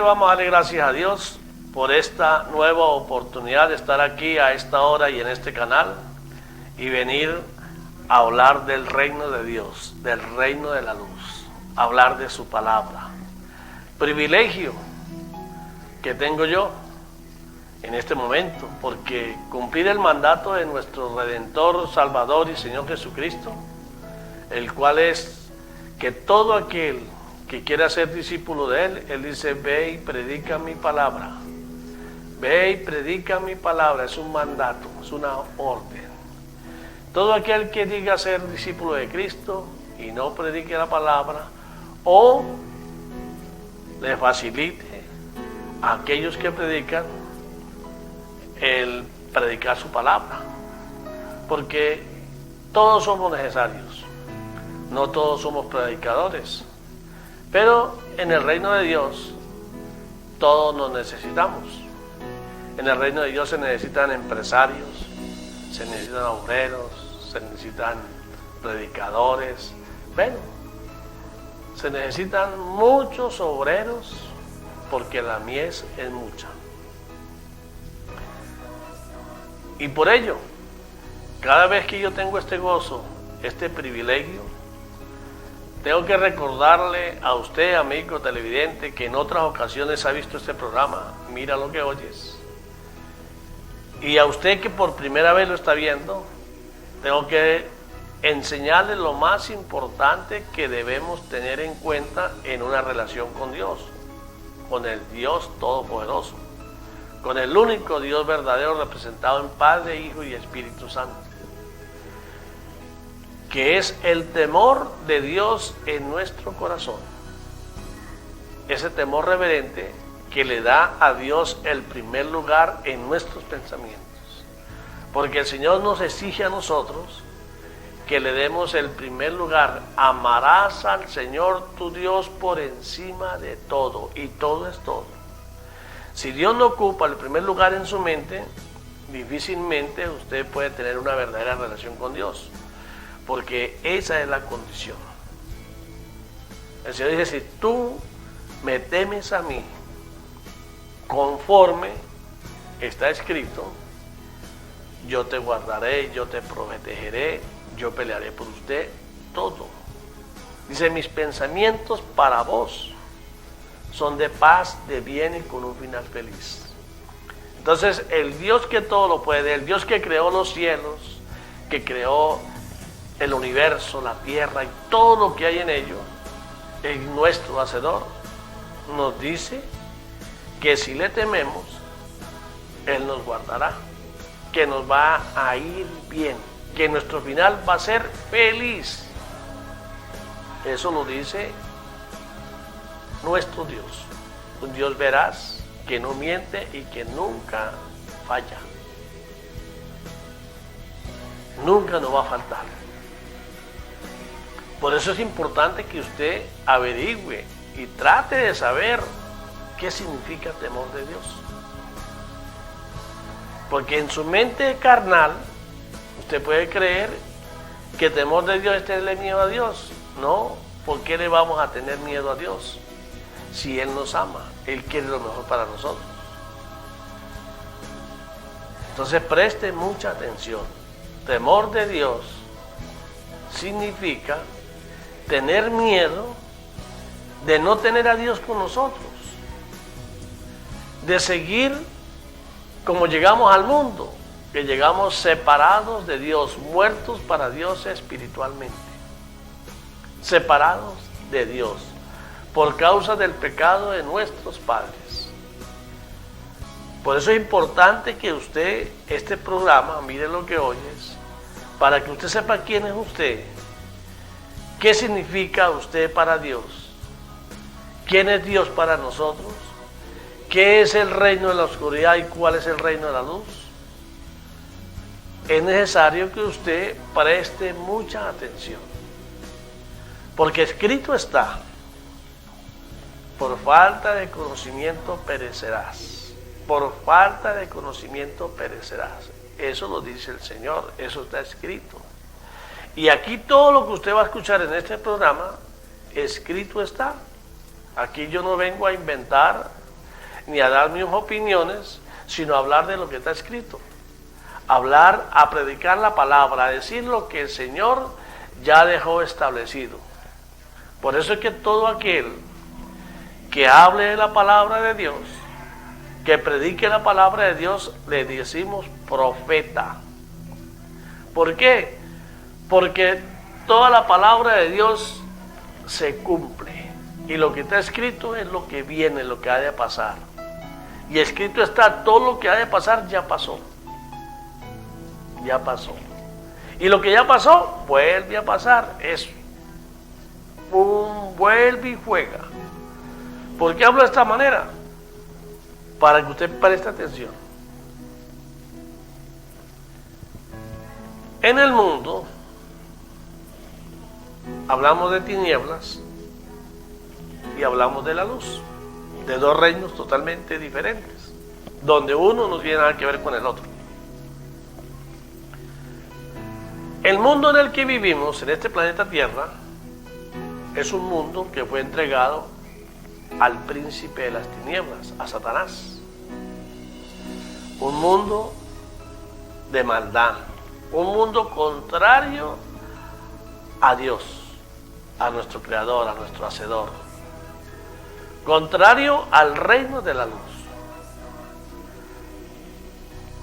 vamos a darle gracias a Dios por esta nueva oportunidad de estar aquí a esta hora y en este canal y venir a hablar del reino de Dios, del reino de la luz, hablar de su palabra. Privilegio que tengo yo en este momento, porque cumplir el mandato de nuestro Redentor, Salvador y Señor Jesucristo, el cual es que todo aquel que quiera ser discípulo de Él dice: ve y predica mi palabra. Ve y predica mi palabra. Es un mandato, es una orden. Todo aquel que diga ser discípulo de Cristo y no predique la palabra, o le facilite a aquellos que predican el predicar su palabra, porque todos somos necesarios, no todos somos predicadores, pero en el reino de Dios todos nos necesitamos. En el reino de Dios se necesitan empresarios, se necesitan obreros, se necesitan predicadores, bueno, se necesitan muchos obreros porque la mies es mucha. Y por ello, cada vez que yo tengo este gozo, este privilegio, tengo que recordarle a usted, amigo televidente, que en otras ocasiones ha visto este programa, Mira lo que oyes. Y a usted que por primera vez lo está viendo, tengo que enseñarle lo más importante que debemos tener en cuenta en una relación con Dios, con el Dios Todopoderoso, con el único Dios verdadero representado en Padre, Hijo y Espíritu Santo, que es el temor de Dios en nuestro corazón, ese temor reverente que le da a Dios el primer lugar en nuestros pensamientos, porque el Señor nos exige a nosotros que le demos el primer lugar. Amarás al Señor tu Dios por encima de todo, y todo es todo. Si Dios no ocupa el primer lugar en su mente, difícilmente usted puede tener una verdadera relación con Dios, porque esa es la condición. El Señor dice: si tú me temes a mí, conforme está escrito, yo te guardaré, yo te protegeré, yo pelearé por usted, todo. Dice: mis pensamientos para vos son de paz, de bien y con un final feliz. Entonces, el Dios que todo lo puede, el Dios que creó los cielos, que creó el universo, la tierra y todo lo que hay en ello, es nuestro hacedor, nos dice que si le tememos, Él nos guardará, que nos va a ir bien, que nuestro final va a ser feliz. Eso lo dice nuestro Dios, un Dios veraz, que no miente y que nunca falla. Nunca nos va a faltar. Por eso es importante que usted averigüe y trate de saber qué significa temor de Dios. Porque en su mente carnal, usted puede creer que temor de Dios es tenerle miedo a Dios. No, ¿por qué le vamos a tener miedo a Dios? Si Él nos ama, Él quiere lo mejor para nosotros. Entonces preste mucha atención. Temor de Dios significa tener miedo de no tener a Dios con nosotros, de seguir como llegamos al mundo, que llegamos separados de Dios, muertos para Dios espiritualmente, separados de Dios por causa del pecado de nuestros padres. Por eso es importante que usted, este programa, Mire lo que oyes, para que usted sepa quién es usted, qué significa usted para Dios, quién es Dios para nosotros, qué es el reino de la oscuridad y cuál es el reino de la luz. Es necesario que usted preste mucha atención, porque escrito está: por falta de conocimiento perecerás, por falta de conocimiento perecerás. Eso lo dice el Señor, eso está escrito. Y aquí todo lo que usted va a escuchar en este programa, escrito está. Aquí yo no vengo a inventar ni a dar mis opiniones, sino a hablar de lo que está escrito. Hablar, a predicar la palabra, a decir lo que el Señor ya dejó establecido. Por eso es que todo aquel que hable de la palabra de Dios, que predique la palabra de Dios, le decimos profeta. ¿Por qué? Porque toda la palabra de Dios se cumple. Y lo que está escrito es lo que viene, lo que ha de pasar. Y escrito está, todo lo que ha de pasar ya pasó. Ya pasó. Y lo que ya pasó, vuelve a pasar. Es un vuelve y juega. ¿Por qué hablo de esta manera? Para que usted preste atención. En el mundo, hablamos de tinieblas y hablamos de la luz, de dos reinos totalmente diferentes, donde uno no tiene nada que ver con el otro. El mundo en el que vivimos, en este planeta Tierra, es un mundo que fue entregado al príncipe de las tinieblas, a Satanás. Un mundo de maldad, un mundo contrario a Dios, a nuestro Creador, a nuestro Hacedor, contrario al reino de la luz.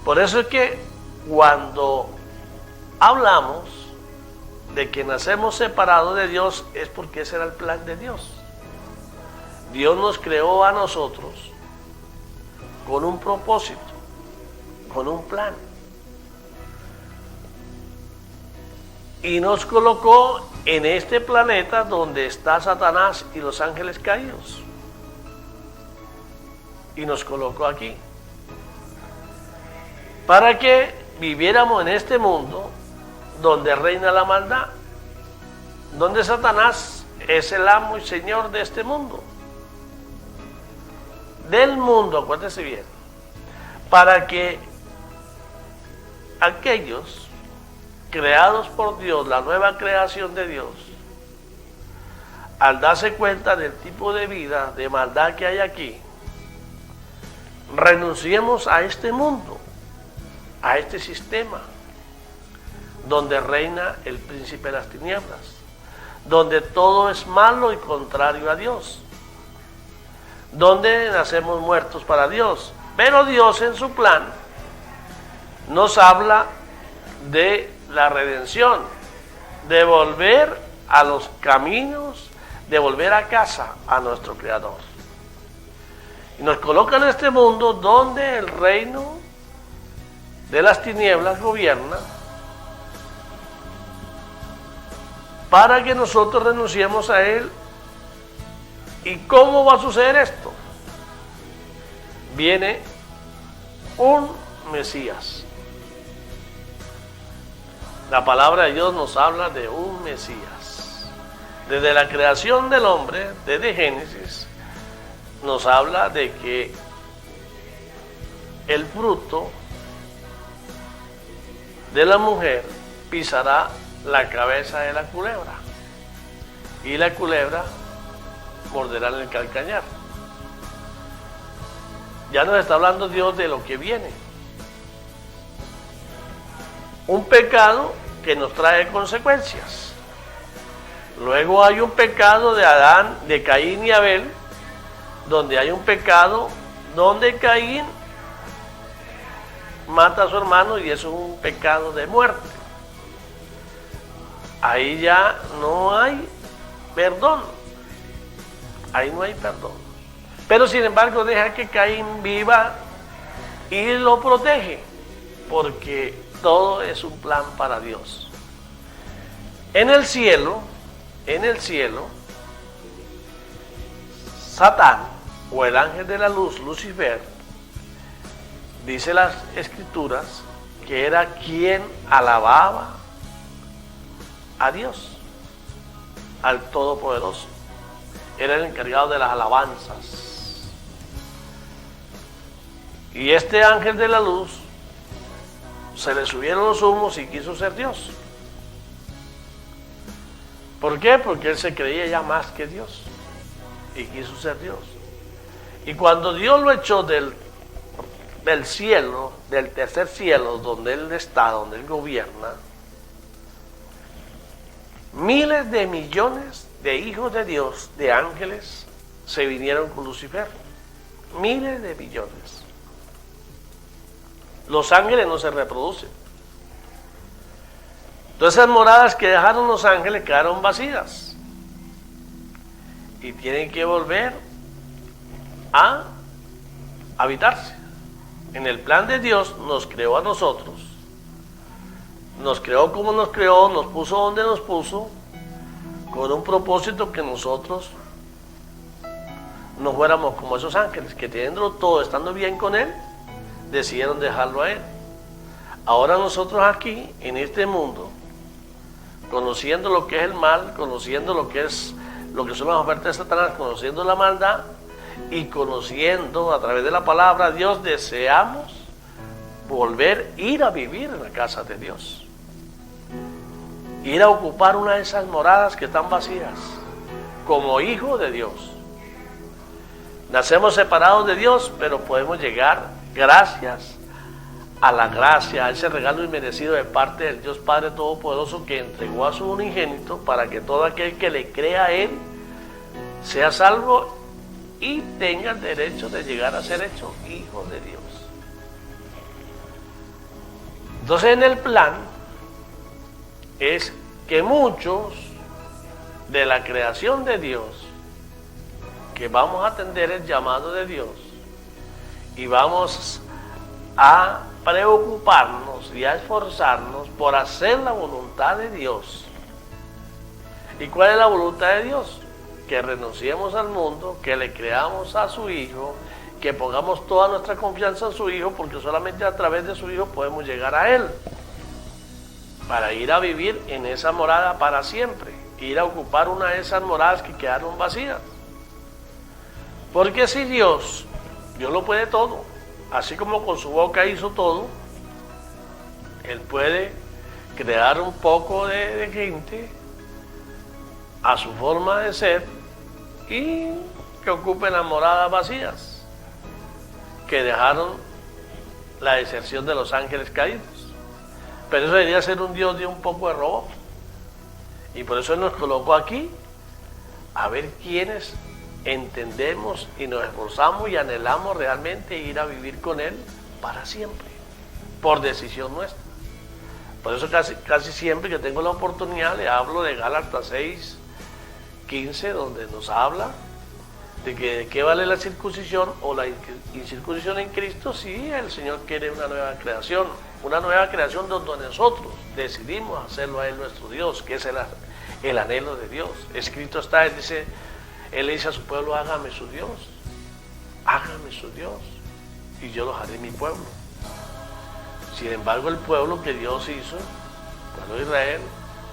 Por eso es que cuando hablamos de que nacemos separados de Dios, es porque ese era el plan de Dios. Dios nos creó a nosotros con un propósito, con un plan. Y nos colocó en este planeta donde está Satanás y los ángeles caídos. Y nos colocó aquí. Para que viviéramos en este mundo donde reina la maldad, donde Satanás es el amo y señor de este mundo. Del mundo, acuérdese bien, para que aquellos creados por Dios, la nueva creación de Dios, al darse cuenta del tipo de vida, de maldad que hay aquí, renunciemos a este mundo, a este sistema, donde reina el príncipe de las tinieblas, donde todo es malo y contrario a Dios, donde nacemos muertos para Dios. Pero Dios en su plan nos habla de la redención, de volver a los caminos, de volver a casa a nuestro Creador. Y nos coloca en este mundo donde el reino de las tinieblas gobierna, para que nosotros renunciemos a él. ¿Y cómo va a suceder esto? Viene un Mesías. La palabra de Dios nos habla de un Mesías. Desde la creación del hombre, desde Génesis, nos habla de que el fruto de la mujer pisará la cabeza de la culebra, y la culebra morderá en el calcañar. Ya nos está hablando Dios de lo que viene. Un pecado que nos trae consecuencias. Luego hay un pecado de Adán, de Caín y Abel, donde hay un pecado donde Caín mata a su hermano y eso es un pecado de muerte. Ahí ya no hay perdón. Ahí no hay perdón. Pero sin embargo deja que Caín viva y lo protege, porque todo es un plan para Dios. En el cielo, Satán, o el ángel de la luz, Lucifer, dice las escrituras que era quien alababa a Dios, al Todopoderoso. Era el encargado de las alabanzas. Y este ángel de la luz se le subieron los humos y quiso ser Dios. ¿Por qué? Porque él se creía ya más que Dios y quiso ser Dios. Y cuando Dios lo echó del cielo, del tercer cielo, donde Él está, donde Él gobierna, miles de millones de hijos de Dios, de ángeles, se vinieron con Lucifer. Miles de millones. Los ángeles no se reproducen. Entonces esas moradas que dejaron los ángeles quedaron vacías. Y tienen que volver a habitarse. En el plan de Dios nos creó a nosotros. Nos creó como nos creó, nos puso donde nos puso, con un propósito que nosotros no fuéramos como esos ángeles, que teniendo todo, estando bien con Él, decidieron dejarlo a Él. Ahora nosotros aquí, en este mundo, conociendo lo que es el mal, conociendo lo que son las ofertas de Satanás, conociendo la maldad y conociendo a través de la palabra de Dios, deseamos ir a vivir en la casa de Dios, ir a ocupar una de esas moradas que están vacías, como hijos de Dios. Nacemos separados de Dios, pero podemos llegar gracias a la gracia, a ese regalo inmerecido de parte del Dios Padre Todopoderoso, que entregó a su unigénito para que todo aquel que le crea a Él sea salvo y tenga el derecho de llegar a ser hecho hijo de Dios. Entonces, en el plan es que muchos de la creación de Dios, que vamos a atender el llamado de Dios y vamos a preocuparnos y a esforzarnos por hacer la voluntad de Dios. ¿Y cuál es la voluntad de Dios? Que renunciemos al mundo, que le creamos a su Hijo, que pongamos toda nuestra confianza en su Hijo, porque solamente a través de su Hijo podemos llegar a Él, para ir a vivir en esa morada para siempre, ir a ocupar una de esas moradas que quedaron vacías. Porque si Dios lo puede todo, así como con su boca hizo todo, Él puede crear un poco de gente a su forma de ser y que ocupen las moradas vacías que dejaron la deserción de los ángeles caídos. Pero eso debería ser un Dios de un poco de robot, y por eso Él nos colocó aquí a ver quiénes entendemos y nos esforzamos y anhelamos realmente ir a vivir con Él para siempre, por decisión nuestra. Por eso casi siempre que tengo la oportunidad le hablo de Gálatas 6:15, donde nos habla de que de qué vale la circuncisión o la incircuncisión en Cristo si el Señor quiere una nueva creación donde nosotros decidimos hacerlo a Él nuestro Dios, que es el anhelo de Dios. Escrito está, Él le dice a su pueblo: hágame su Dios, y yo los haré mi pueblo. Sin embargo, el pueblo que Dios hizo, el pueblo de Israel,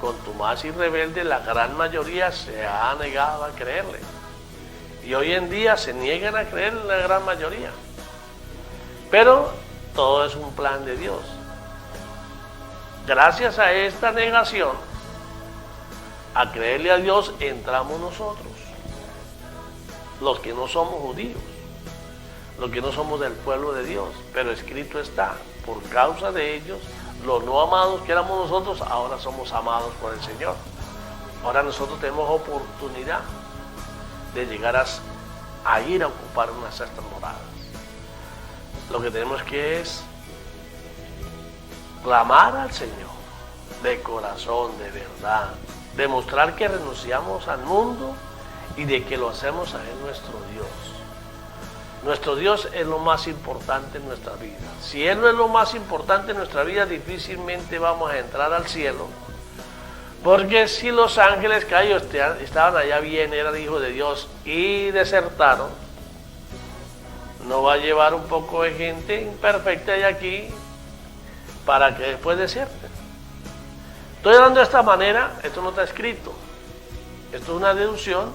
contumaz y rebelde, la gran mayoría se ha negado a creerle. Y hoy en día se niegan a creer en la gran mayoría. Pero todo es un plan de Dios. Gracias a esta negación a creerle a Dios, entramos nosotros, los que no somos judíos, los que no somos del pueblo de Dios. Pero escrito está: por causa de ellos, los no amados que éramos nosotros, ahora somos amados por el Señor. Ahora nosotros tenemos oportunidad de llegar a ir a ocupar unas ciertas moradas. Lo que tenemos que es clamar al Señor de corazón, de verdad, demostrar que renunciamos al mundo y de que lo hacemos a Él nuestro Dios. Nuestro Dios es lo más importante en nuestra vida. Si Él no es lo más importante en nuestra vida, difícilmente vamos a entrar al cielo. Porque si los ángeles caídos estaban allá bien, eran hijos de Dios y desertaron, no va a llevar un poco de gente imperfecta de aquí para que después desierten. Estoy hablando de esta manera, esto no está escrito. Esto es una deducción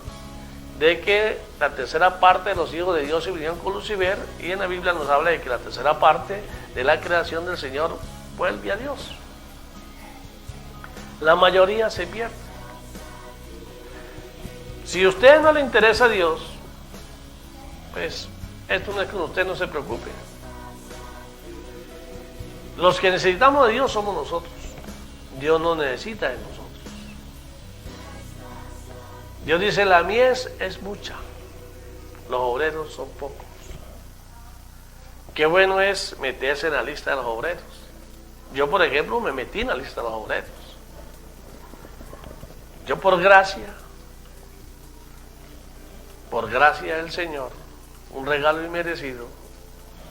de que la tercera parte de los hijos de Dios se vinieron con Lucifer, y en la Biblia nos habla de que la tercera parte de la creación del Señor vuelve a Dios. La mayoría se pierde. Si a usted no le interesa a Dios, pues Esto no es con usted, no se preocupe. Los que necesitamos de Dios somos nosotros. Dios no necesita de nosotros. Dios dice, la mies es mucha, los obreros son pocos. Qué bueno es meterse en la lista de los obreros. Yo, por ejemplo, me metí en la lista de los obreros. Yo por gracia del Señor, un regalo inmerecido,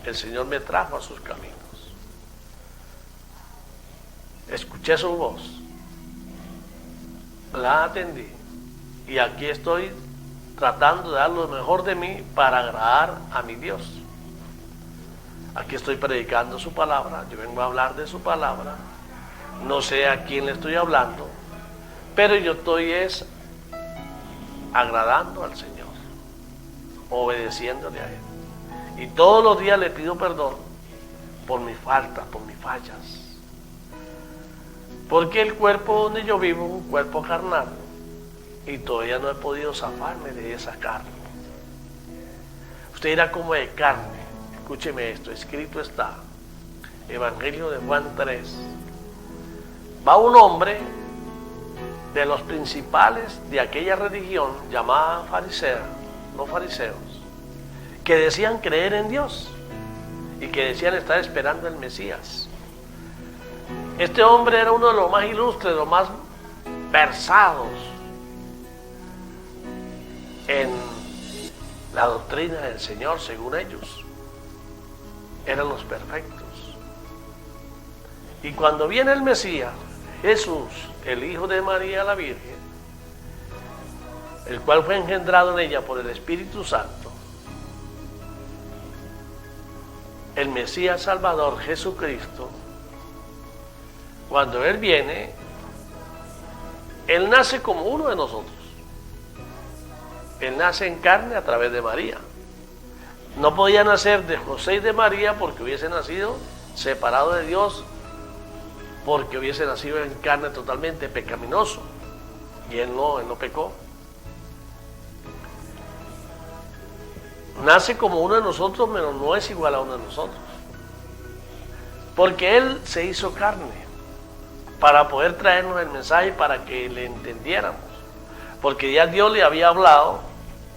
el Señor me trajo a sus caminos. Escuché su voz, la atendí y aquí estoy tratando de dar lo mejor de mí para agradar a mi Dios. Aquí estoy predicando su palabra, yo vengo a hablar de su palabra, no sé a quién le estoy hablando, pero yo estoy agradando al Señor, obedeciéndole a Él. Y todos los días le pido perdón por mis faltas, por mis fallas. Porque el cuerpo donde yo vivo es un cuerpo carnal y todavía no he podido zafarme de esa carne. Usted dirá, como de carne. Escúcheme esto, escrito está, Evangelio de Juan 3. Va un hombre de los principales de aquella religión llamada farisea, los fariseos, que decían creer en Dios y que decían estar esperando el Mesías. Este hombre era uno de los más ilustres, de los más versados en la doctrina del Señor, según ellos. Eran los perfectos. Y cuando viene el Mesías, Jesús, el Hijo de María la Virgen, el cual fue engendrado en ella por el Espíritu Santo, el Mesías Salvador Jesucristo, cuando Él viene, Él nace como uno de nosotros. Él nace en carne a través de María. No podía nacer de José y de María porque hubiese nacido separado de Dios, porque hubiese nacido en carne totalmente pecaminoso. Y él no pecó. Nace como uno de nosotros, pero no es igual a uno de nosotros. Porque Él se hizo carne para poder traernos el mensaje para que le entendiéramos. Porque ya Dios le había hablado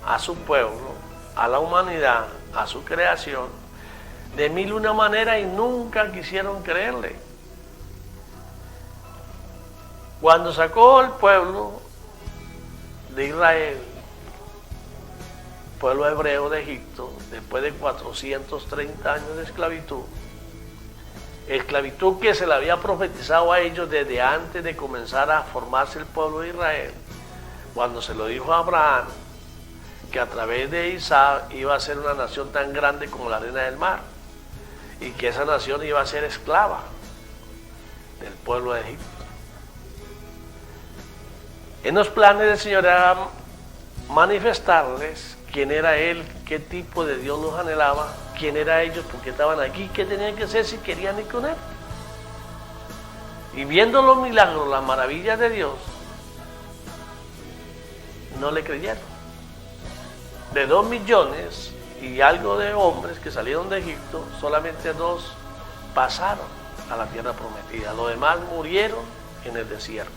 a su pueblo, a la humanidad, a su creación, de mil y una maneras y nunca quisieron creerle. Cuando sacó al pueblo de Israel, pueblo hebreo de Egipto, después de 430 años de esclavitud que se le había profetizado a ellos desde antes de comenzar a formarse el pueblo de Israel, cuando se lo dijo a Abraham, que a través de Isaac iba a ser una nación tan grande como la arena del mar, y que esa nación iba a ser esclava del pueblo de Egipto. En los planes del Señor era manifestarles quién era Él, qué tipo de Dios los anhelaba, quién era ellos, por qué estaban aquí, qué tenían que hacer si querían ir con Él. Y viendo los milagros, las maravillas de Dios, no le creyeron. De 2 millones y algo de hombres que salieron de Egipto, solamente 2 pasaron a la tierra prometida. Los demás murieron en el desierto.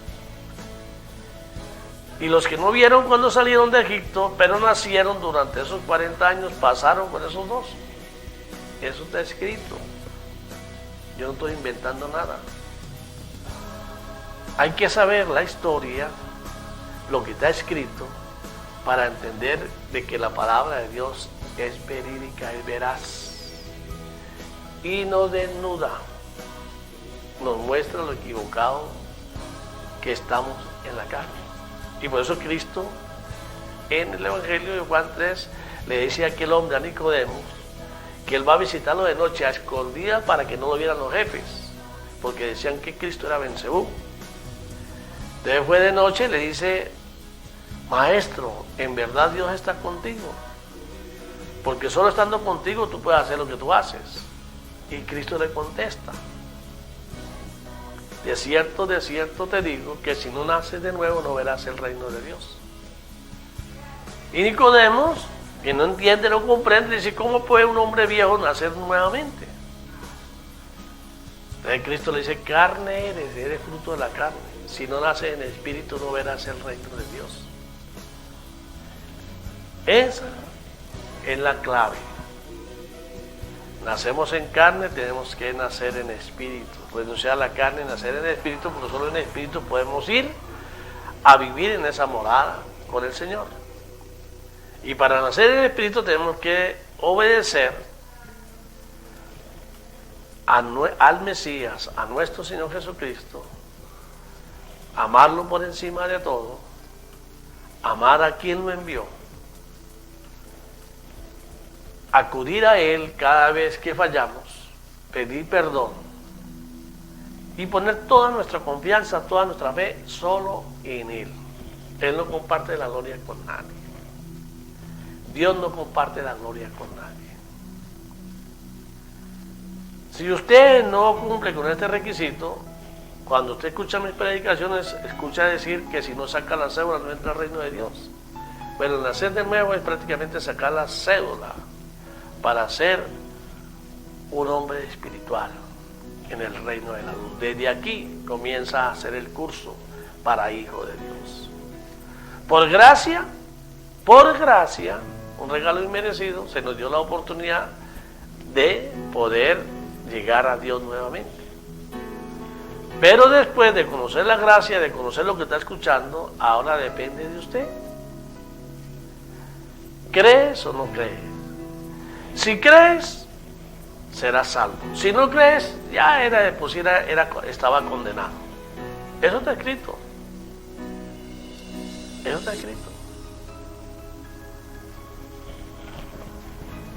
Y los que no vieron cuando salieron de Egipto, pero nacieron durante esos 40 años, pasaron con esos 2. Eso está escrito. Yo no estoy inventando nada. Hay que saber la historia, lo que está escrito, para entender de que la palabra de Dios es verídica, es veraz. Y nos desnuda, nos muestra lo equivocado que estamos en la carne. Y por eso Cristo, en el Evangelio de Juan 3, le dice a aquel hombre, a Nicodemo, que Él va a visitarlo de noche a escondidas para que no lo vieran los jefes, porque decían que Cristo era Beelzebú. Entonces fue de noche y le dice, Maestro, en verdad Dios está contigo, porque solo estando contigo tú puedes hacer lo que tú haces. Y Cristo le contesta, de cierto te digo que si no naces de nuevo no verás el reino de Dios. Y Nicodemo que no entiende, no comprende, dice, ¿cómo puede un hombre viejo nacer nuevamente? Entonces Cristo le dice, carne eres fruto de la carne. Si no naces en espíritu no verás el reino de Dios. Esa es la clave. Nacemos en carne, tenemos que nacer en espíritu. Renunciar a la carne y nacer en espíritu, porque solo en espíritu podemos ir a vivir en esa morada con el Señor. Y para nacer en espíritu tenemos que obedecer al Mesías, a nuestro Señor Jesucristo, amarlo por encima de todo, amar a quien lo envió, acudir a Él cada vez que fallamos, pedir perdón y poner toda nuestra confianza, toda nuestra fe solo en Él. Él no comparte la gloria con nadie. Dios no comparte la gloria con nadie. Si usted no cumple con este requisito, cuando usted escucha mis predicaciones, escucha decir que si no saca la cédula no entra al reino de Dios. Pero nacer de nuevo es prácticamente sacar la cédula para ser un hombre espiritual en el reino de la luz. Desde aquí comienza a hacer el curso para hijo de Dios. Por gracia, un regalo inmerecido, se nos dio la oportunidad de poder llegar a Dios nuevamente. Pero después de conocer la gracia, de conocer lo que está escuchando, ahora depende de usted. ¿Crees o no crees? Si crees, serás salvo. Si no crees, ya estaba condenado. Eso está escrito. Eso está escrito.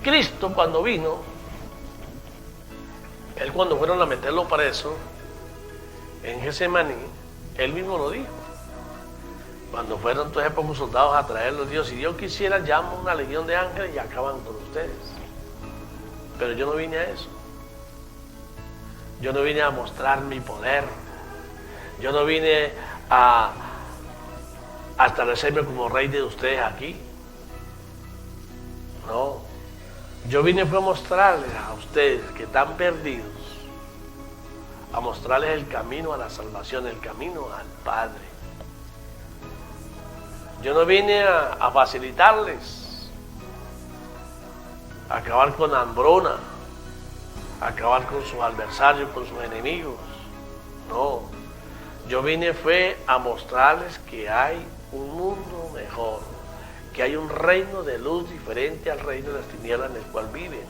Cristo cuando vino, Él cuando fueron a meterlo preso en Getsemaní, Él mismo lo dijo. Cuando fueron todos pocos soldados a traerlo, Dios, si Dios quisiera, llamo una legión de ángeles y acaban con ustedes. Pero yo no vine a eso. Yo no vine a mostrar mi poder. Yo no vine a establecerme como rey de ustedes aquí. No. Yo vine fue a mostrarles a ustedes que están perdidos, a mostrarles el camino a la salvación, el camino al Padre. Yo no vine a facilitarles, a acabar con hambruna, a acabar con sus adversarios, con sus enemigos. No, yo vine fue a mostrarles que hay un mundo mejor, que hay un reino de luz diferente al reino de las tinieblas en el cual viven.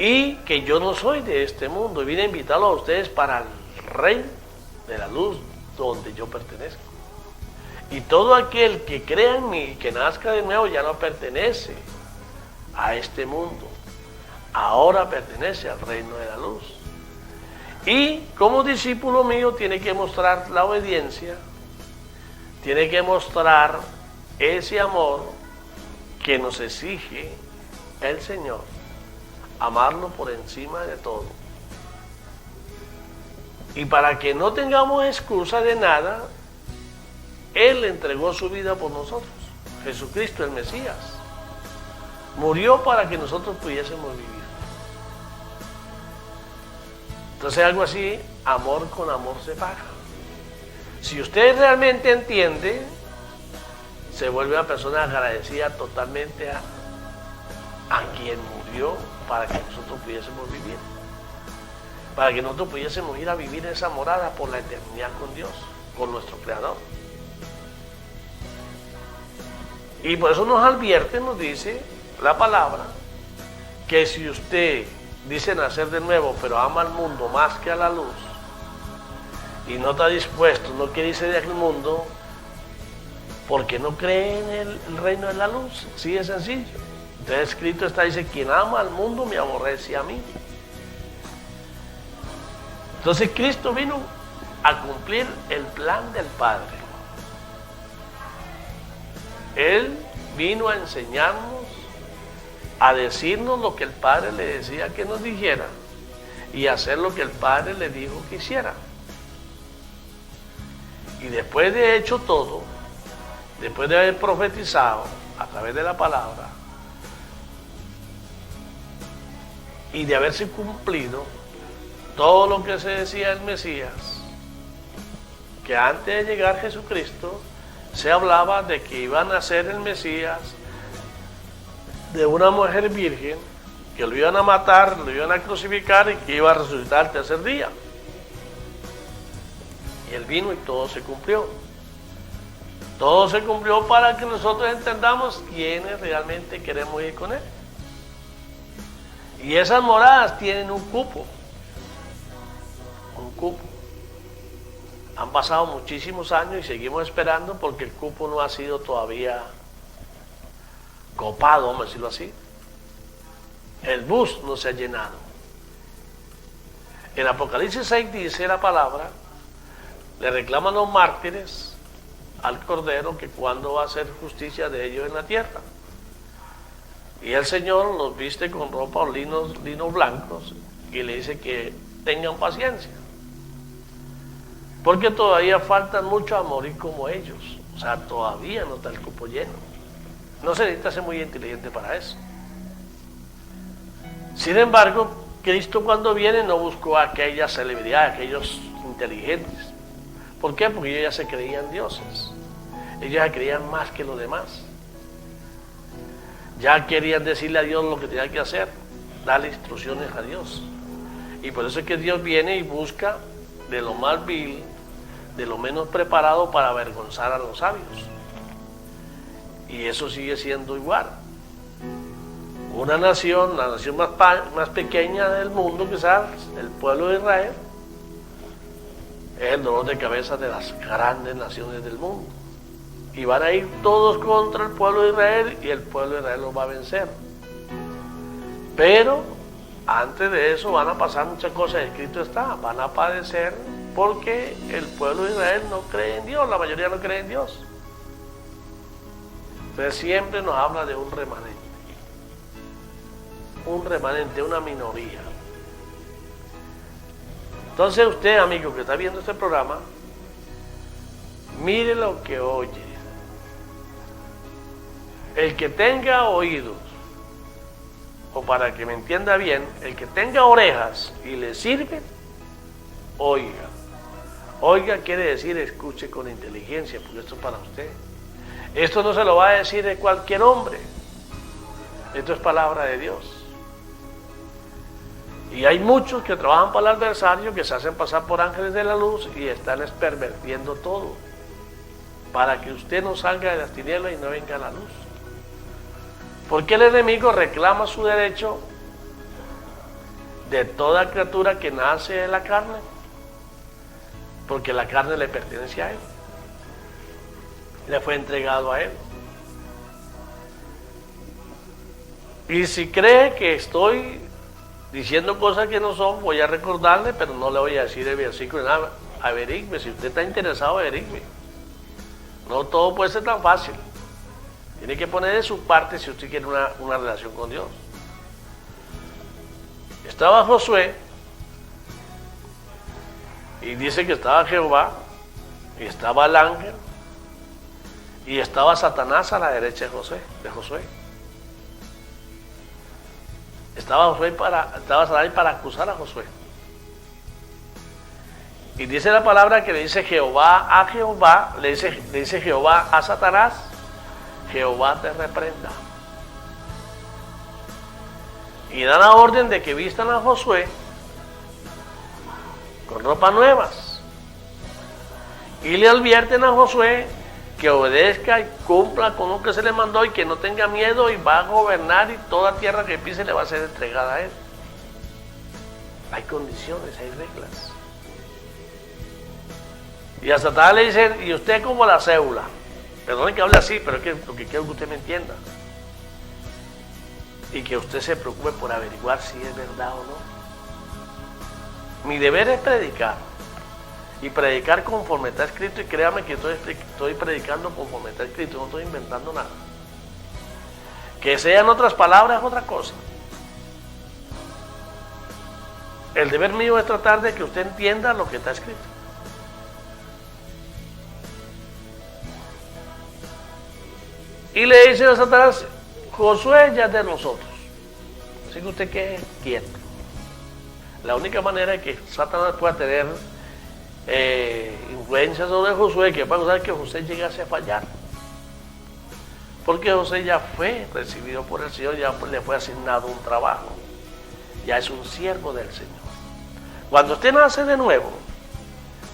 Y que yo no soy de este mundo, y vine a invitarlos a ustedes para el reino de la luz donde yo pertenezco. Y todo aquel que crea en mí y que nazca de nuevo ya no pertenece a este mundo, ahora pertenece al reino de la luz. Y como discípulo mío tiene que mostrar la obediencia, tiene que mostrar ese amor que nos exige el Señor, amarlo por encima de todo. Y para que no tengamos excusa de nada, Él entregó su vida por nosotros. Jesucristo, el Mesías, murió para que nosotros pudiésemos vivir. Entonces algo así, amor con amor se paga. Si usted realmente entiende, se vuelve una persona agradecida totalmente a quien murió para que nosotros pudiésemos vivir. Para que nosotros pudiésemos ir a vivir esa morada por la eternidad con Dios, con nuestro Creador. Y por eso nos advierte, nos dice la palabra, que si usted dice nacer de nuevo, pero ama al mundo más que a la luz, y no está dispuesto, no quiere irse de aquel mundo, porque no cree en el reino de la luz. Sí, es sencillo. Entonces escrito está, dice, quien ama al mundo me aborrece a mí. Entonces Cristo vino a cumplir el plan del Padre. Él vino a enseñarnos, a decirnos lo que el Padre le decía que nos dijera y hacer lo que el Padre le dijo que hiciera. Y después de hecho todo, después de haber profetizado, a través de la palabra y de haberse cumplido todo lo que se decía del Mesías, que antes de llegar Jesucristo se hablaba de que iban a ser el Mesías de una mujer virgen, que lo iban a matar, lo iban a crucificar y que iba a resucitar el tercer día. Y él vino y todo se cumplió. Todo se cumplió para que nosotros entendamos quiénes realmente queremos ir con él. Y esas moradas tienen un cupo. Un cupo. Han pasado muchísimos años y seguimos esperando porque el cupo no ha sido todavía copado, vamos a decirlo así. El bus no se ha llenado. En Apocalipsis 6 dice la palabra, le reclaman los mártires al Cordero que cuándo va a hacer justicia de ellos en la tierra. Y el Señor los viste con ropa o linos blancos y le dice que tengan paciencia. Porque todavía faltan muchos a morir como ellos. O sea, todavía no está el cupo lleno. No se necesita ser muy inteligente para eso. Sin embargo, Cristo cuando viene no buscó a aquellas celebridades, aquellos inteligentes. ¿Por qué? Porque ellos ya se creían dioses. Ellos ya creían más que los demás. Ya querían decirle a Dios lo que tenía que hacer, darle instrucciones a Dios. Y por eso es que Dios viene y busca de lo más vil, de lo menos preparado para avergonzar a los sabios. Y eso sigue siendo igual. Una nación, la nación más pequeña del mundo, quizás, el pueblo de Israel, es el dolor de cabeza de las grandes naciones del mundo. Y van a ir todos contra el pueblo de Israel y el pueblo de Israel los va a vencer. Pero antes de eso van a pasar muchas cosas, escrito está, van a padecer porque el pueblo de Israel no cree en Dios, la mayoría no cree en Dios. Entonces siempre nos habla de un remanente, una minoría. Entonces usted, amigo que está viendo este programa, mire lo que oye. El que tenga oídos, o para que me entienda bien, el que tenga orejas y le sirven, oiga. Oiga quiere decir escuche con inteligencia, porque esto es para usted. Esto no se lo va a decir de cualquier hombre. Esto es palabra de Dios. Y hay muchos que trabajan para el adversario, que se hacen pasar por ángeles de la luz y están pervirtiendo todo, para que usted no salga de las tinieblas y no venga a la luz. Porque el enemigo reclama su derecho de toda criatura que nace en la carne, porque la carne le pertenece a él, le fue entregado a él. Y si cree que estoy diciendo cosas que no son, voy a recordarle, pero no le voy a decir el versículo, nada. Averigüe, si usted está interesado, averigüe. No todo puede ser tan fácil. Tiene que poner de su parte si usted quiere una relación con Dios. Estaba Josué, y dice que estaba Jehová, y estaba el ángel, y estaba Satanás a la derecha de Josué. Estaba Satanás para acusar a Josué. Y dice la palabra que le dice Jehová a Jehová, le dice Jehová a Satanás, Jehová te reprenda. Y da la orden de que vistan a Josué con ropas nuevas. Y le advierten a Josué que obedezca y cumpla con lo que se le mandó y que no tenga miedo y va a gobernar y toda tierra que pise le va a ser entregada a él. Hay condiciones, hay reglas. Y a Satanás le dicen, y usted como la cédula. Perdone que hable así, pero es que lo que quiero que usted me entienda. Y que usted se preocupe por averiguar si es verdad o no. Mi deber es predicar. Y predicar conforme está escrito, y créame que estoy predicando conforme está escrito, no estoy inventando nada. Que sean otras palabras es otra cosa. El deber mío es tratar de que usted entienda lo que está escrito. Y le dice a Satanás, Josué ya es de nosotros, así que usted quede quieto. La única manera de que Satanás pueda tener influencia sobre Josué, que va a usar que José llegase a fallar. Porque José ya fue recibido por el Señor, ya le fue asignado un trabajo. Ya es un siervo del Señor. Cuando usted nace de nuevo,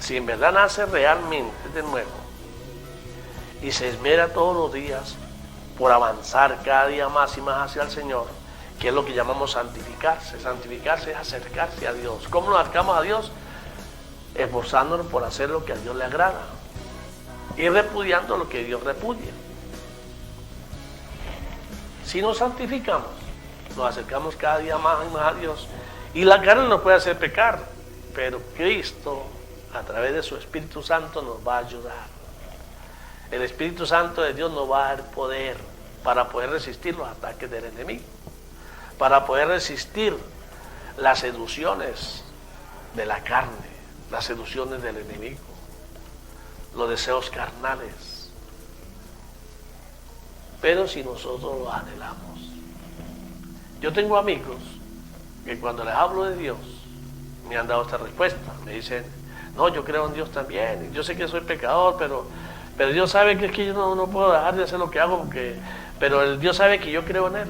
si en verdad nace realmente de nuevo, y se esmera todos los días por avanzar cada día más y más hacia el Señor, que es lo que llamamos santificarse. Santificarse es acercarse a Dios. ¿Cómo nos acercamos a Dios? Esforzándonos por hacer lo que a Dios le agrada y repudiando lo que Dios repudia. Si nos santificamos, nos acercamos cada día más y más a Dios, y la carne nos puede hacer pecar, pero Cristo, a través de su Espíritu Santo, nos va a ayudar. El Espíritu Santo de Dios nos va a dar poder para poder resistir los ataques del enemigo, para poder resistir las seducciones de la carne, las seducciones del enemigo, los deseos carnales. Pero si nosotros lo anhelamos. Yo tengo amigos que cuando les hablo de Dios me han dado esta respuesta. Me dicen, no, yo creo en Dios también, yo sé que soy pecador, pero Dios sabe que es que yo no puedo dejar de hacer lo que hago, pero Dios sabe que yo creo en Él.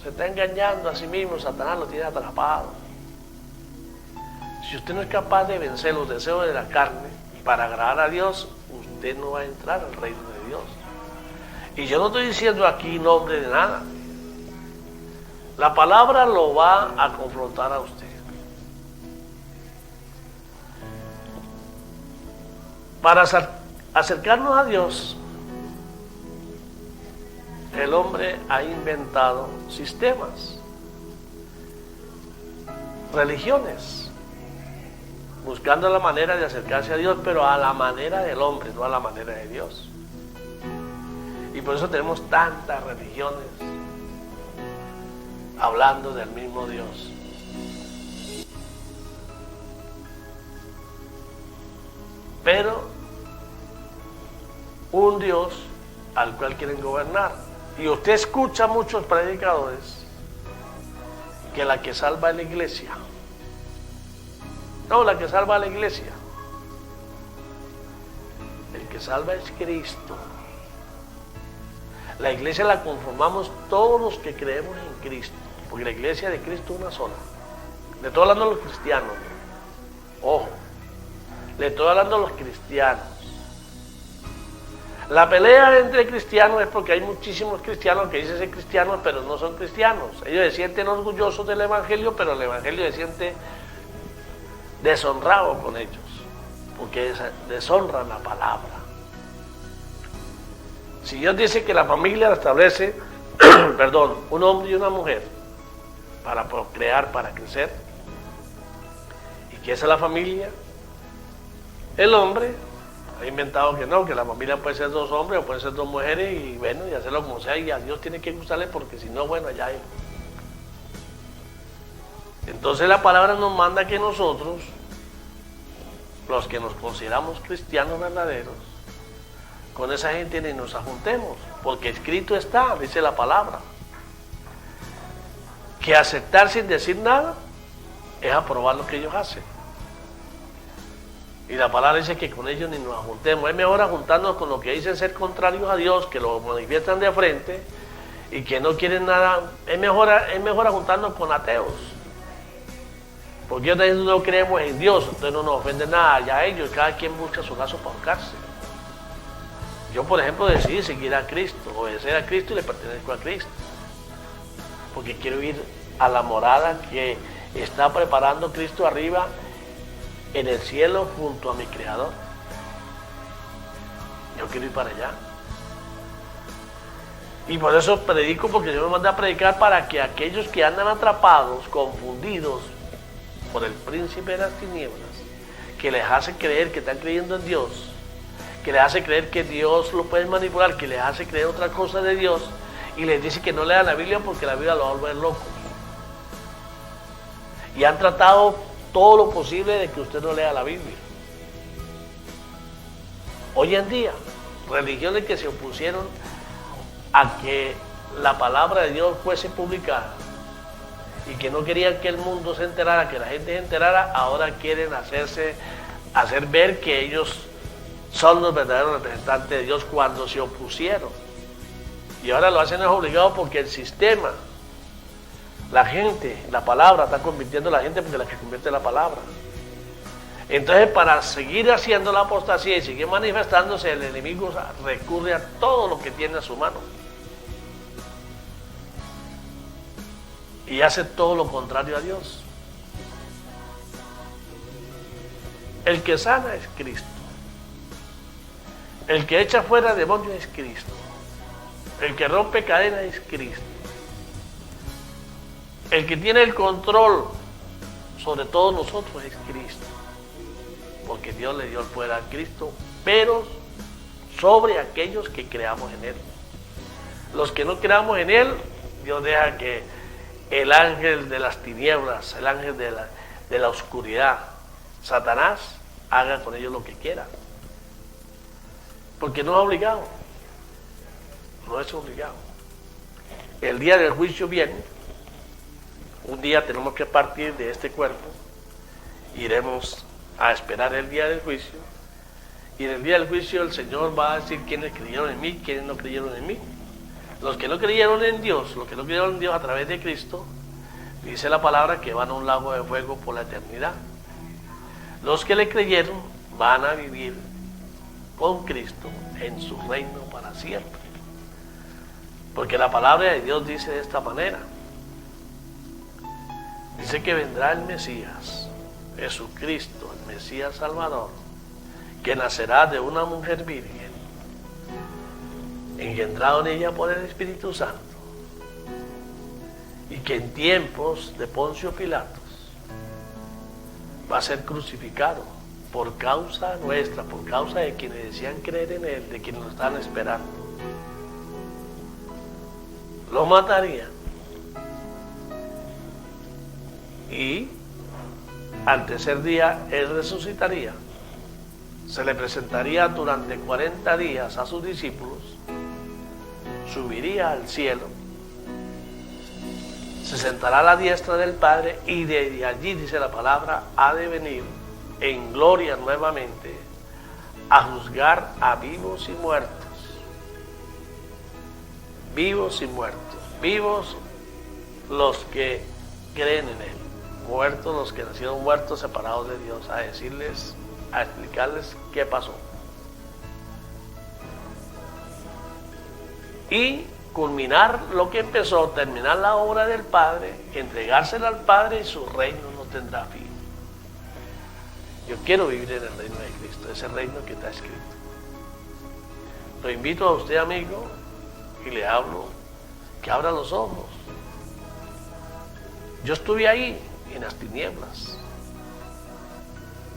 Se está engañando a sí mismo, Satanás lo tiene atrapado. Si usted no es capaz de vencer los deseos de la carne para agradar a Dios, usted no va a entrar al reino de Dios. Y yo no estoy diciendo aquí nombre de nada. La palabra lo va a confrontar a usted. Para acercarnos a Dios, el hombre ha inventado sistemas, religiones, buscando la manera de acercarse a Dios, pero a la manera del hombre, no a la manera de Dios. Y por eso tenemos tantas religiones hablando del mismo Dios. Pero un Dios al cual quieren gobernar. Y usted escucha a muchos predicadores que la que salva es la iglesia. No, la que salva es la iglesia. El que salva es Cristo. La iglesia la conformamos todos los que creemos en Cristo, porque la iglesia de Cristo es una sola. Le estoy hablando a los cristianos. Ojo, le estoy hablando a los cristianos. La pelea entre cristianos es porque hay muchísimos cristianos que dicen ser cristianos, pero no son cristianos. Ellos se sienten orgullosos del evangelio, pero el evangelio se siente deshonrado con ellos, porque deshonran la palabra. Si Dios dice que la familia la establece, un hombre y una mujer, para procrear, para crecer, y que esa es la familia, el hombre ha inventado que no, que la familia puede ser 2 hombres o puede ser 2 mujeres, y bueno, y hacerlo como sea, y a Dios tiene que gustarle, porque si no, bueno, allá hay. Entonces la palabra nos manda que nosotros, los que nos consideramos cristianos verdaderos, con esa gente ni nos ajuntemos, porque escrito está, dice la palabra, que aceptar sin decir nada es aprobar lo que ellos hacen. Y la palabra dice que con ellos ni nos ajuntemos. Es mejor ajuntarnos con los que dicen ser contrarios a Dios, que lo manifiestan de frente y que no quieren nada. Es mejor ajuntarnos con ateos, porque ellos no creemos en Dios, entonces no nos ofende nada. Ya ellos, cada quien busca su caso para ahorcarse. Yo, por ejemplo, decidí seguir a Cristo, obedecer a Cristo, y le pertenezco a Cristo, porque quiero ir a la morada que está preparando Cristo arriba en el cielo junto a mi Creador. Yo quiero ir para allá. Y por eso predico, porque yo me mandé a predicar para que aquellos que andan atrapados, confundidos por el príncipe de las tinieblas, que les hace creer que están creyendo en Dios, que les hace creer que Dios lo puede manipular, que les hace creer otra cosa de Dios, y les dice que no lean la Biblia porque la Biblia lo va a volver loco. Y han tratado todo lo posible de que usted no lea la Biblia. Hoy en día, religiones que se opusieron a que la palabra de Dios fuese publicada y que no querían que el mundo se enterara, que la gente se enterara, ahora quieren hacer ver que ellos son los verdaderos representantes de Dios cuando se opusieron. Y ahora lo hacen es obligado porque el sistema, la gente, la palabra está convirtiendo a la gente porque la que convierte la palabra. Entonces, para seguir haciendo la apostasía y seguir manifestándose, el enemigo recurre a todo lo que tiene a su mano. Y hace todo lo contrario a Dios. El que sana es Cristo. El que echa fuera demonios es Cristo. El que rompe cadenas es Cristo. El que tiene el control sobre todos nosotros es Cristo. Porque Dios le dio el poder a Cristo, pero sobre aquellos que creamos en Él. Los que no creamos en Él, Dios deja que el ángel de las tinieblas, el ángel de la oscuridad, Satanás, haga con ellos lo que quiera. Porque no es obligado. No es obligado. El día del juicio viene. Un día tenemos que partir de este cuerpo. Iremos a esperar el día del juicio. Y en el día del juicio el Señor va a decir quiénes creyeron en mí, quiénes no creyeron en mí. Los que no creyeron en Dios, los que no creyeron en Dios a través de Cristo, dice la palabra que van a un lago de fuego por la eternidad. Los que le creyeron van a vivir con Cristo en su reino para siempre. Porque la palabra de Dios dice de esta manera. Dice que vendrá el Mesías, Jesucristo, el Mesías Salvador, que nacerá de una mujer virgen, engendrado en ella por el Espíritu Santo, y que en tiempos de Poncio Pilatos va a ser crucificado por causa nuestra, por causa de quienes decían creer en Él, de quienes lo están esperando. Lo matarían y al tercer día Él resucitaría. Se le presentaría durante 40 días a sus discípulos, subiría al cielo, se sentará a la diestra del Padre y de allí, dice la palabra, ha de venir en gloria nuevamente a juzgar a vivos y muertos. Vivos y muertos. Vivos los que creen en Él. Muertos los que nacieron muertos, separados de Dios, a decirles, a explicarles qué pasó. Y culminar lo que empezó, terminar la obra del Padre, entregársela al Padre y su reino no tendrá fin. Yo quiero vivir en el reino de Cristo, ese reino que está escrito. Lo invito a usted, amigo, y le hablo, que abra los ojos. Yo estuve ahí, en las tinieblas,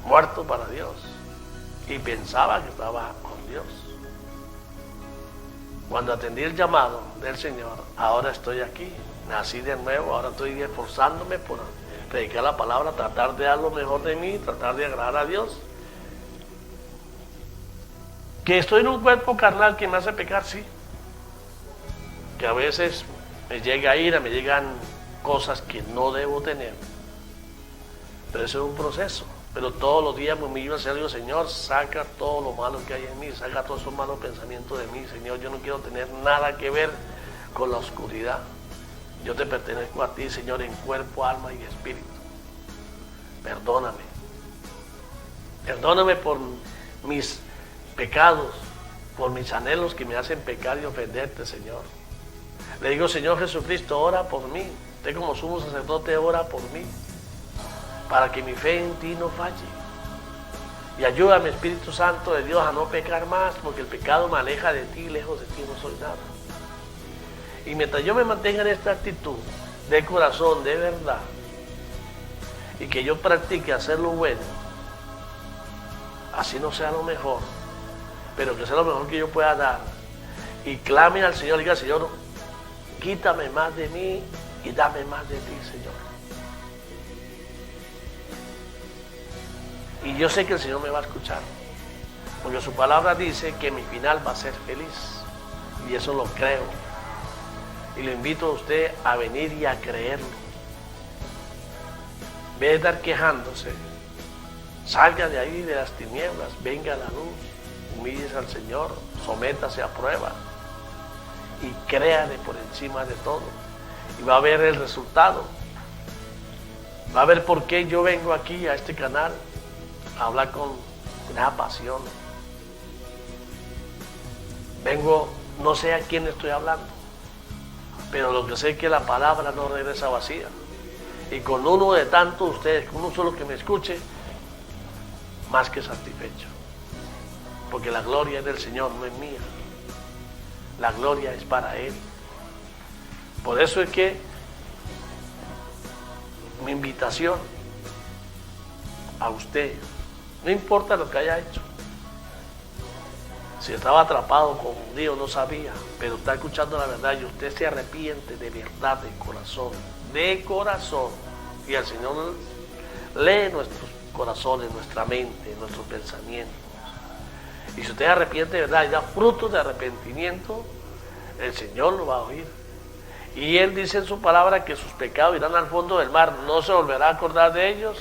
muerto para Dios, y pensaba que estaba con Dios. Cuando atendí el llamado del Señor, ahora estoy aquí, nací de nuevo, ahora estoy esforzándome por predicar la palabra, tratar de dar lo mejor de mí, tratar de agradar a Dios. Que estoy en un cuerpo carnal que me hace pecar, sí. Que a veces me llega ira, me llegan cosas que no debo tener. Pero eso es un proceso. Pero todos los días me humillo hacia Dios, Señor, saca todo lo malo que hay en mí, saca todos esos malos pensamientos de mí, Señor. Yo no quiero tener nada que ver con la oscuridad. Yo te pertenezco a ti, Señor, en cuerpo, alma y espíritu. Perdóname. Perdóname por mis pecados, por mis anhelos que me hacen pecar y ofenderte, Señor. Le digo, Señor Jesucristo, ora por mí. Usted como sumo sacerdote, ora por mí, para que mi fe en ti no falle. Y ayúdame, Espíritu Santo de Dios, a no pecar más, porque el pecado me aleja de ti, lejos de ti no soy nada. Y mientras yo me mantenga en esta actitud de corazón, de verdad, y que yo practique hacer lo bueno, así no sea lo mejor, pero que sea lo mejor que yo pueda dar, y clame al Señor, diga, Señor, quítame más de mí y dame más de ti, Señor. Y yo sé que el Señor me va a escuchar, Porque su palabra dice que mi final va a ser feliz. Y eso lo creo. Y lo invito a usted a venir y a creerlo. En vez de estar quejándose, salga de ahí de las tinieblas, venga a la luz, humíllese al Señor, sométase a prueba y créale por encima de todo. Y va a ver el resultado. Va a ver por qué yo vengo aquí a este canal a hablar con una pasión. Vengo, no sé a quién estoy hablando, pero lo que sé es que la palabra no regresa vacía. Y con uno de tantos ustedes, con uno solo que me escuche, más que satisfecho. Porque la gloria es del Señor, no es mía. La gloria es para Él. Por eso es que mi invitación a usted, no importa lo que haya hecho, si estaba atrapado con Dios, no sabía, pero está escuchando la verdad y usted se arrepiente de verdad, de corazón, y el Señor lee nuestros corazones, nuestra mente, nuestros pensamientos. Y si usted arrepiente de verdad y da frutos de arrepentimiento, el Señor lo va a oír. Y Él dice en su palabra que sus pecados irán al fondo del mar, no se volverá a acordar de ellos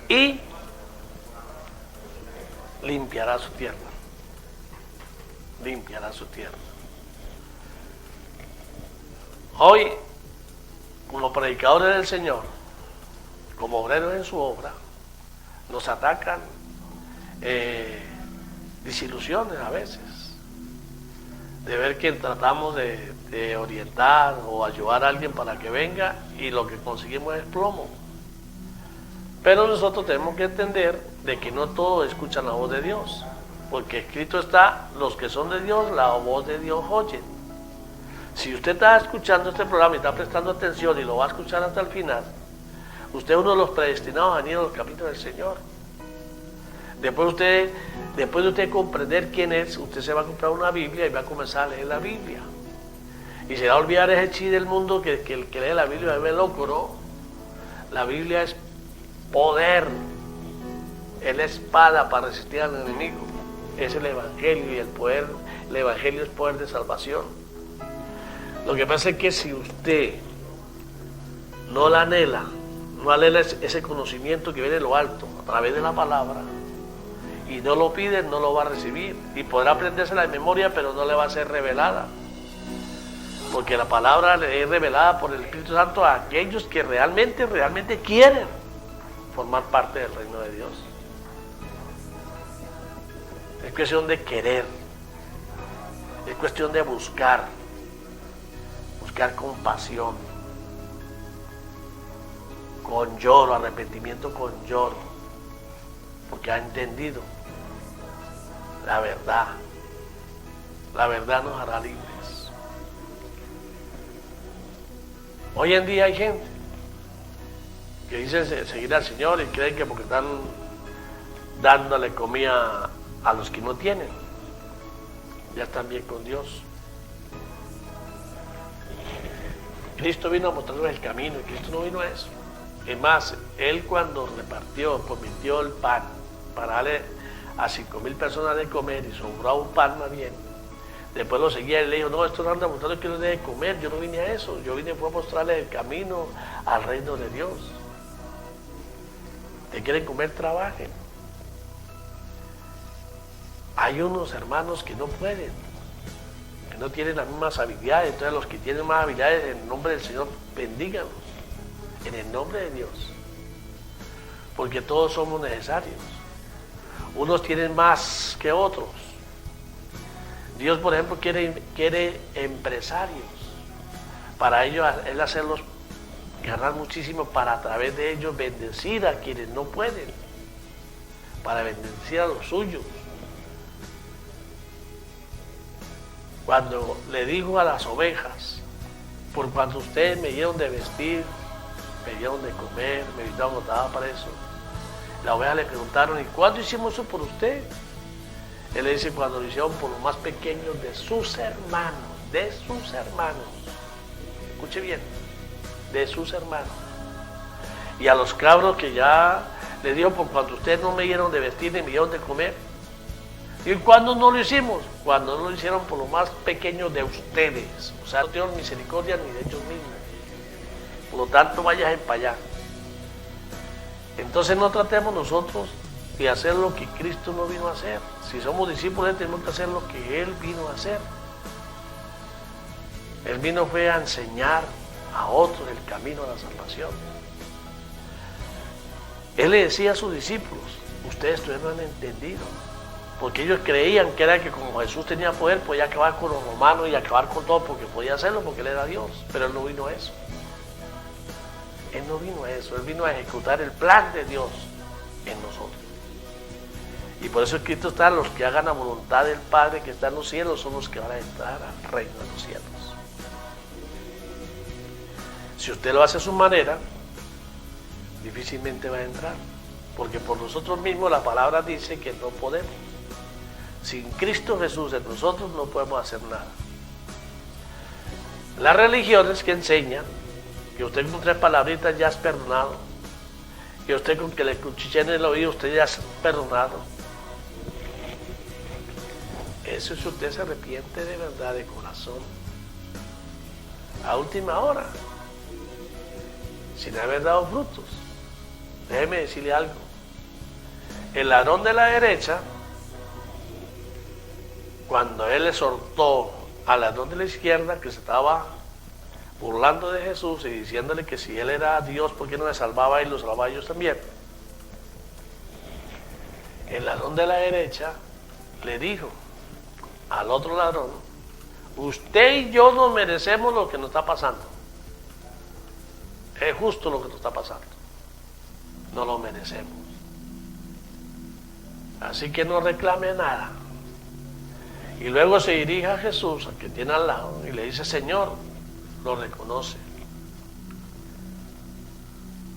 y limpiará su tierra. Limpiará su tierra. Hoy, como predicadores del Señor, como obreros en su obra, nos atacan desilusiones a veces, de ver que tratamos de orientar o ayudar a alguien para que venga y lo que conseguimos es plomo. Pero nosotros tenemos que entender de que no todos escuchan la voz de Dios, porque escrito está, los que son de Dios, la voz de Dios oyen. Si usted está escuchando este programa y está prestando atención y lo va a escuchar hasta el final, usted es uno de los predestinados a venir a los caminos del Señor. Después de usted comprender quién es, usted se va a comprar una Biblia y va a comenzar a leer la Biblia. Y se va a olvidar ese chi del mundo que el que lee la Biblia me ve loco, ¿no? La Biblia es poder, es la espada para resistir al enemigo. Es el Evangelio y el poder, el Evangelio es poder de salvación. Lo que pasa es que si usted no la anhela, no anhela ese conocimiento que viene de lo alto, a través de la palabra, y no lo pide, no lo va a recibir. Y podrá aprendérsela de memoria, pero no le va a ser revelada. Porque la palabra es revelada por el Espíritu Santo a aquellos que realmente quieren formar parte del reino de Dios. Es cuestión de querer, es cuestión de buscar con pasión, con lloro, arrepentimiento con lloro, porque ha entendido la verdad nos hará libres. Hoy en día hay gente que dice seguir al Señor y creen que porque están dándole comida a los que no tienen, ya están bien con Dios. Cristo vino a mostrarnos el camino y Cristo no vino a eso. Es más, Él cuando convirtió el pan para darle a 5,000 personas de comer y sobraba un pan más bien, después lo seguía y le dijo, no, esto no anda mostrando que no debe comer, yo no vine a eso, yo vine fue a mostrarle el camino al reino de Dios. ¿Te quieren comer? Trabajen. Hay unos hermanos que no pueden, que no tienen las mismas habilidades, entonces los que tienen más habilidades, en el nombre del Señor, bendíganlos, en el nombre de Dios, porque todos somos necesarios. Unos tienen más que otros. Dios, por ejemplo, quiere empresarios, para ellos Él hacerlos ganar muchísimo, para a través de ellos bendecir a quienes no pueden, para bendecir a los suyos. Cuando le dijo a las ovejas, por cuanto ustedes me dieron de vestir, me dieron de comer, me dieron agotada para eso, las ovejas le preguntaron, ¿y cuándo hicimos eso por usted? Él le dice, cuando lo hicieron por los más pequeños de sus hermanos, escuche bien, de sus hermanos. Y a los cabros que ya le dijo, por cuanto ustedes no me dieron de vestir ni me dieron de comer, ¿Y cuándo no lo hicimos? Cuando no lo hicieron por lo más pequeño de ustedes. O sea, no tienen misericordia ni de ellos mismos. Por lo tanto, vayan para allá. Entonces no tratemos nosotros de hacer lo que Cristo no vino a hacer. Si somos discípulos, tenemos que hacer lo que Él vino a hacer. Él vino fue a enseñar a otros el camino a la salvación. Él le decía a sus discípulos, ustedes todavía no han entendido, porque ellos creían que era que como Jesús tenía poder, podía acabar con los romanos y acabar con todo, porque podía hacerlo, porque Él era Dios, pero Él no vino a eso. Él no vino a eso, Él vino a ejecutar el plan de Dios en nosotros. Y por eso Cristo está, los que hagan la voluntad del Padre que está en los cielos son los que van a entrar al reino de los cielos. Si usted lo hace a su manera, difícilmente va a entrar, porque por nosotros mismos la palabra dice que no podemos. Sin Cristo Jesús en nosotros no podemos hacer nada. Las religiones que enseñan que usted con 3 palabritas ya es perdonado, que usted con que le cuchillen el oído usted ya es perdonado. Eso si usted se arrepiente de verdad, de corazón, a última hora, sin haber dado frutos. Déjeme decirle algo. El ladrón de la derecha, cuando él exhortó al ladrón de la izquierda que se estaba burlando de Jesús y diciéndole que si él era Dios, ¿por qué no le salvaba y los salvaba ellos también? El ladrón de la derecha le dijo al otro ladrón, usted y yo no merecemos lo que nos está pasando. Es justo lo que nos está pasando. No lo merecemos. Así que no reclame nada. Y luego se dirige a Jesús, al que tiene al lado, y le dice, Señor, lo reconoce.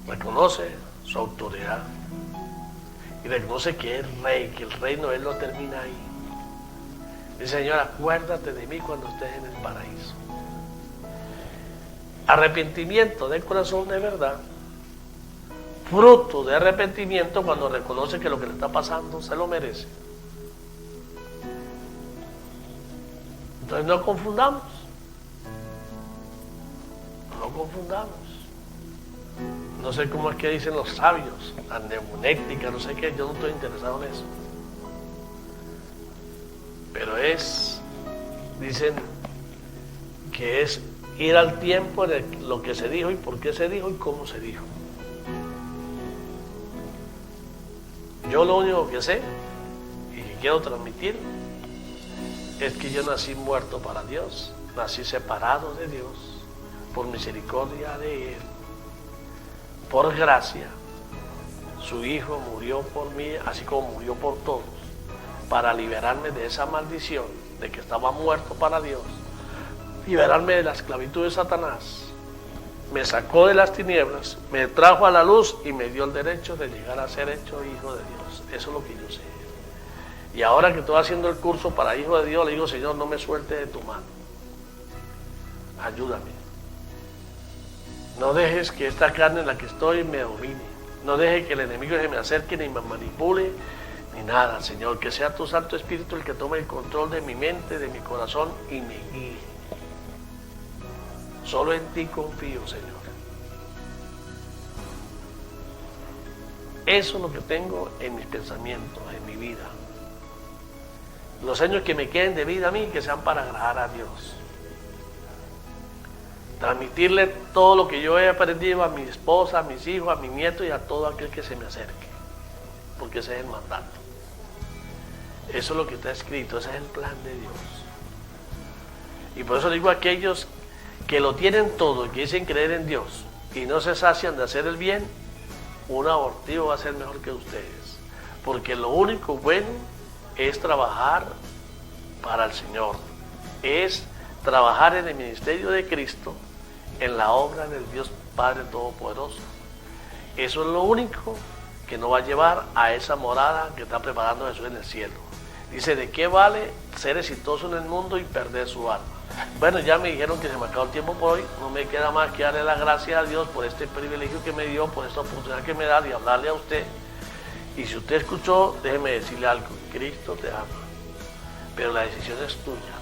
Reconoce su autoridad. Y reconoce que es rey, que el reino de Él no termina ahí. Dice, Señor, acuérdate de mí cuando estés en el paraíso. Arrepentimiento del corazón de verdad, fruto de arrepentimiento cuando reconoce que lo que le está pasando se lo merece. Entonces no confundamos, no confundamos. No sé cómo es que dicen los sabios, la neumonética, no sé qué, yo no estoy interesado en eso. Pero dicen que es ir al tiempo de lo que se dijo y por qué se dijo y cómo se dijo. Yo lo único que sé y que quiero transmitir es que yo nací muerto para Dios, nací separado de Dios, por misericordia de Él, por gracia. Su Hijo murió por mí, así como murió por todos, para liberarme de esa maldición de que estaba muerto para Dios, liberarme de la esclavitud de Satanás, me sacó de las tinieblas, me trajo a la luz y me dio el derecho de llegar a ser hecho hijo de Dios. Eso es lo que yo sé. Y ahora que estoy haciendo el curso para hijo de Dios, le digo, Señor, no me suelte de tu mano. Ayúdame. No dejes que esta carne en la que estoy me domine. No dejes que el enemigo se me acerque ni me manipule ni nada, Señor. Que sea tu Santo Espíritu el que tome el control de mi mente, de mi corazón y me guíe. Solo en ti confío, Señor. Eso es lo que tengo en mis pensamientos, en mi vida. Los años que me queden de vida a mí, que sean para agradar a Dios. Transmitirle todo lo que yo he aprendido a mi esposa, a mis hijos, a mi nieto y a todo aquel que se me acerque. Porque ese es el mandato. Eso es lo que está escrito, ese es el plan de Dios. Y por eso digo a aquellos que lo tienen todo y que dicen creer en Dios y no se sacian de hacer el bien, un abortivo va a ser mejor que ustedes. Porque lo único bueno es trabajar para el Señor, es trabajar en el ministerio de Cristo, en la obra del Dios Padre Todopoderoso. Eso es lo único que nos va a llevar a esa morada que está preparando Jesús en el cielo. Dice, ¿de qué vale ser exitoso en el mundo y perder su alma? Bueno, ya me dijeron que se me acabó el tiempo por hoy, no me queda más que darle las gracias a Dios por este privilegio que me dio, por esta oportunidad que me da de hablarle a usted. Y si usted escuchó, déjeme decirle algo, Cristo te ama. pero la decisión es tuya.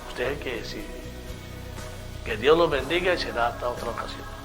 Usted es el que decide. Que Dios los bendiga y será hasta otra ocasión.